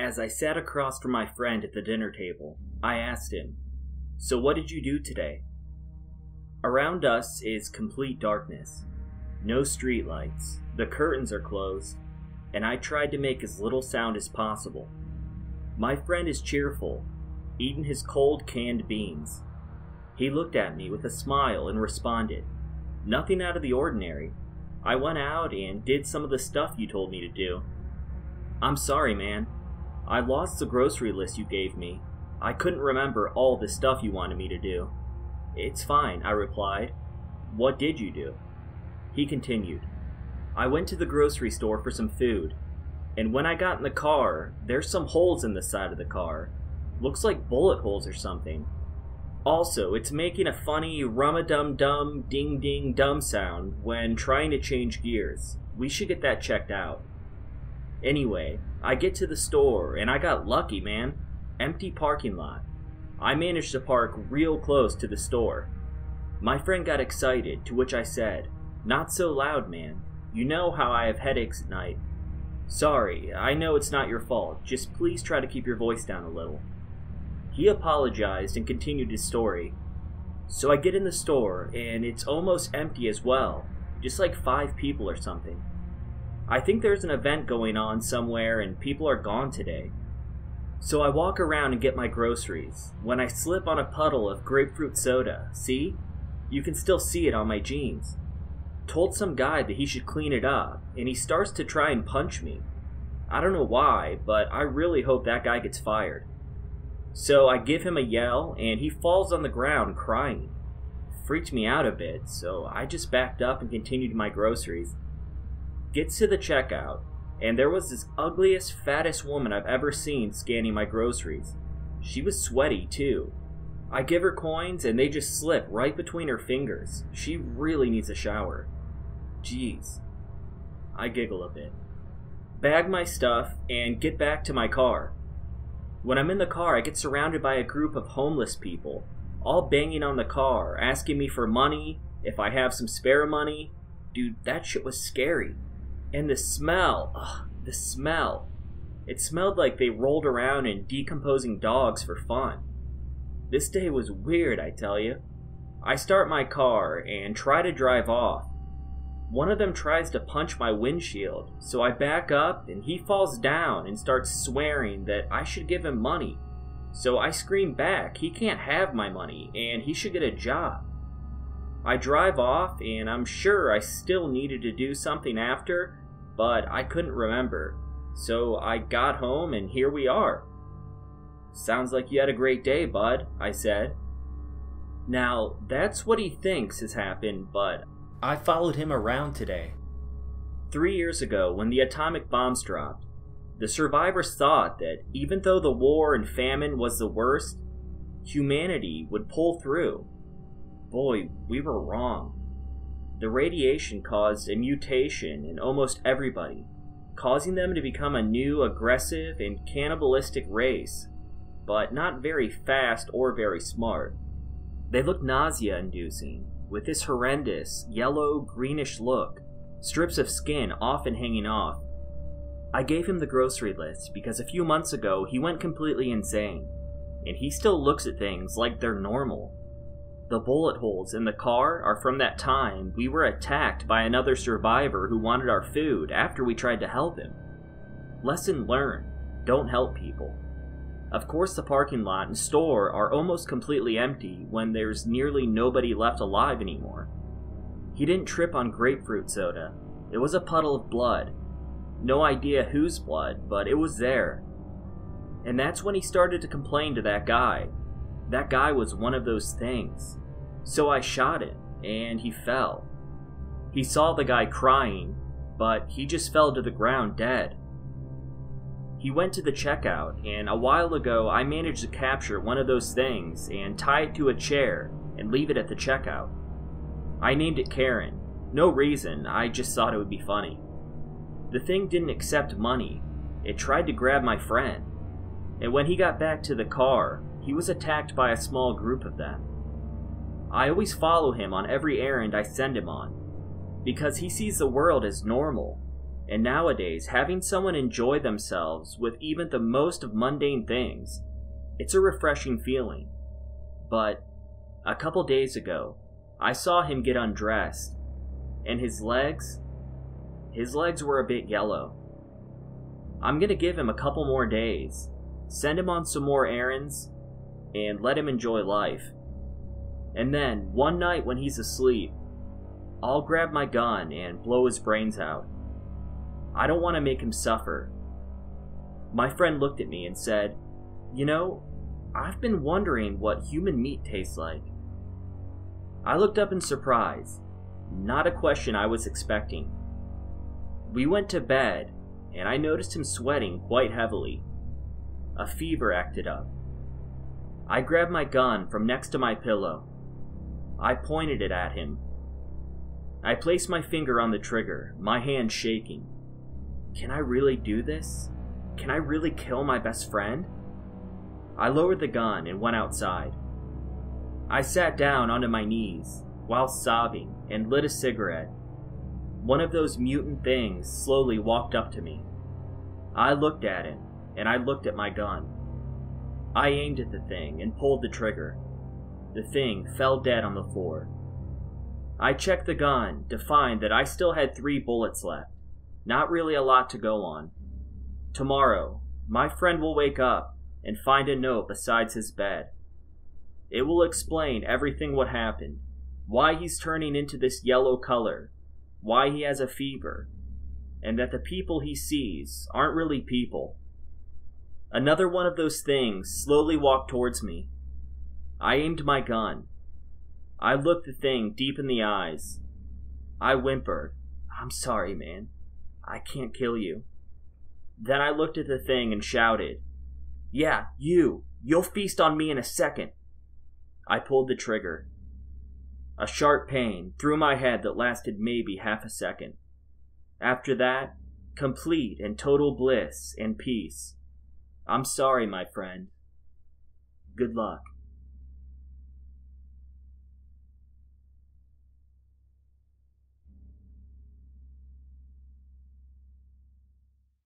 As I sat across from my friend at the dinner table, I asked him, "So what did you do today?" Around us is complete darkness. No streetlights, the curtains are closed, and I tried to make as little sound as possible. My friend is cheerful, eating his cold canned beans. He looked at me with a smile and responded, "Nothing out of the ordinary. I went out and did some of the stuff you told me to do." "I'm sorry, man. I lost the grocery list you gave me. I couldn't remember all the stuff you wanted me to do." "It's fine," I replied. "What did you do?" He continued, "I went to the grocery store for some food, and when I got in the car, there's some holes in the side of the car. Looks like bullet holes or something. Also, it's making a funny rum-a-dum-dum, ding-ding-dum sound when trying to change gears. We should get that checked out." Anyway, I get to the store, and I got lucky, man. Empty parking lot. I managed to park real close to the store. My friend got excited, to which I said, "Not so loud, man. You know how I have headaches at night." "Sorry, I know it's not your fault. Just please try to keep your voice down a little." He apologized and continued his story. "So I get in the store, and it's almost empty as well. Just like 5 people or something. I think there's an event going on somewhere and people are gone today. So I walk around and get my groceries, when I slip on a puddle of grapefruit soda. See? You can still see it on my jeans. Told some guy that he should clean it up, and he starts to try and punch me. I don't know why, but I really hope that guy gets fired. So I give him a yell, and he falls on the ground crying. Freaked me out a bit, so I just backed up and continued my groceries. Gets to the checkout, and there was this ugliest, fattest woman I've ever seen scanning my groceries. She was sweaty, too. I give her coins, and they just slip right between her fingers. She really needs a shower. Jeez. I giggle a bit. Bag my stuff, and get back to my car. When I'm in the car, I get surrounded by a group of homeless people, all banging on the car, asking me for money, if I have some spare money. Dude, that shit was scary. And the smell, the smell. It smelled like they rolled around in decomposing dogs for fun. This day was weird, I tell you. I start my car and try to drive off. One of them tries to punch my windshield, so I back up and he falls down and starts swearing that I should give him money. So I scream back, he can't have my money and he should get a job. I drive off, and I'm sure I still needed to do something after, but I couldn't remember. So I got home, and here we are. "Sounds like you had a great day, bud," I said. Now, that's what he thinks has happened, but I followed him around today. 3 years ago, when the atomic bombs dropped, the survivors thought that even though the war and famine was the worst, humanity would pull through. Boy, we were wrong. The radiation caused a mutation in almost everybody, causing them to become a new, aggressive, and cannibalistic race, but not very fast or very smart. They look nausea-inducing, with this horrendous, yellow-greenish look, strips of skin often hanging off. I gave him the grocery list because a few months ago he went completely insane, and he still looks at things like they're normal. The bullet holes in the car are from that time we were attacked by another survivor who wanted our food after we tried to help him. Lesson learned: don't help people. Of course, the parking lot and store are almost completely empty when there's nearly nobody left alive anymore. He didn't trip on grapefruit soda. It was a puddle of blood. No idea whose blood, but it was there. And that's when he started to complain to that guy. That guy was one of those things. So I shot him, and he fell. He saw the guy crying, but he just fell to the ground dead. He went to the checkout, and a while ago I managed to capture one of those things and tie it to a chair and leave it at the checkout. I named it Karen. No reason, I just thought it would be funny. The thing didn't accept money. It tried to grab my friend. And when he got back to the car, he was attacked by a small group of them. I always follow him on every errand I send him on, because he sees the world as normal, And nowadays, having someone enjoy themselves with even the most of mundane things, it's a refreshing feeling. But a couple days ago, I saw him get undressed, and his legs were a bit yellow. I'm gonna give him a couple more days, send him on some more errands, and let him enjoy life. And then, one night when he's asleep, I'll grab my gun and blow his brains out. I don't want to make him suffer. My friend looked at me and said, "You know, I've been wondering what human meat tastes like." I looked up in surprise, not a question I was expecting. We went to bed, and I noticed him sweating quite heavily. A fever acted up. I grabbed my gun from next to my pillow. I pointed it at him. I placed my finger on the trigger, my hand shaking. Can I really do this? Can I really kill my best friend? I lowered the gun and went outside. I sat down onto my knees while sobbing and lit a cigarette. One of those mutant things slowly walked up to me. I looked at him, and I looked at my gun. I aimed at the thing and pulled the trigger. The thing fell dead on the floor. I checked the gun to find that I still had 3 bullets left. Not really a lot to go on. Tomorrow, my friend will wake up and find a note beside his bed. It will explain everything what happened, why he's turning into this yellow color, why he has a fever, and that the people he sees aren't really people. Another one of those things slowly walked towards me. I aimed my gun. I looked the thing deep in the eyes. I whimpered, "I'm sorry, man. I can't kill you." Then I looked at the thing and shouted, "Yeah, you'll feast on me in a second." I pulled the trigger. A sharp pain through my head that lasted maybe half a second. After that, complete and total bliss and peace. I'm sorry, my friend. Good luck.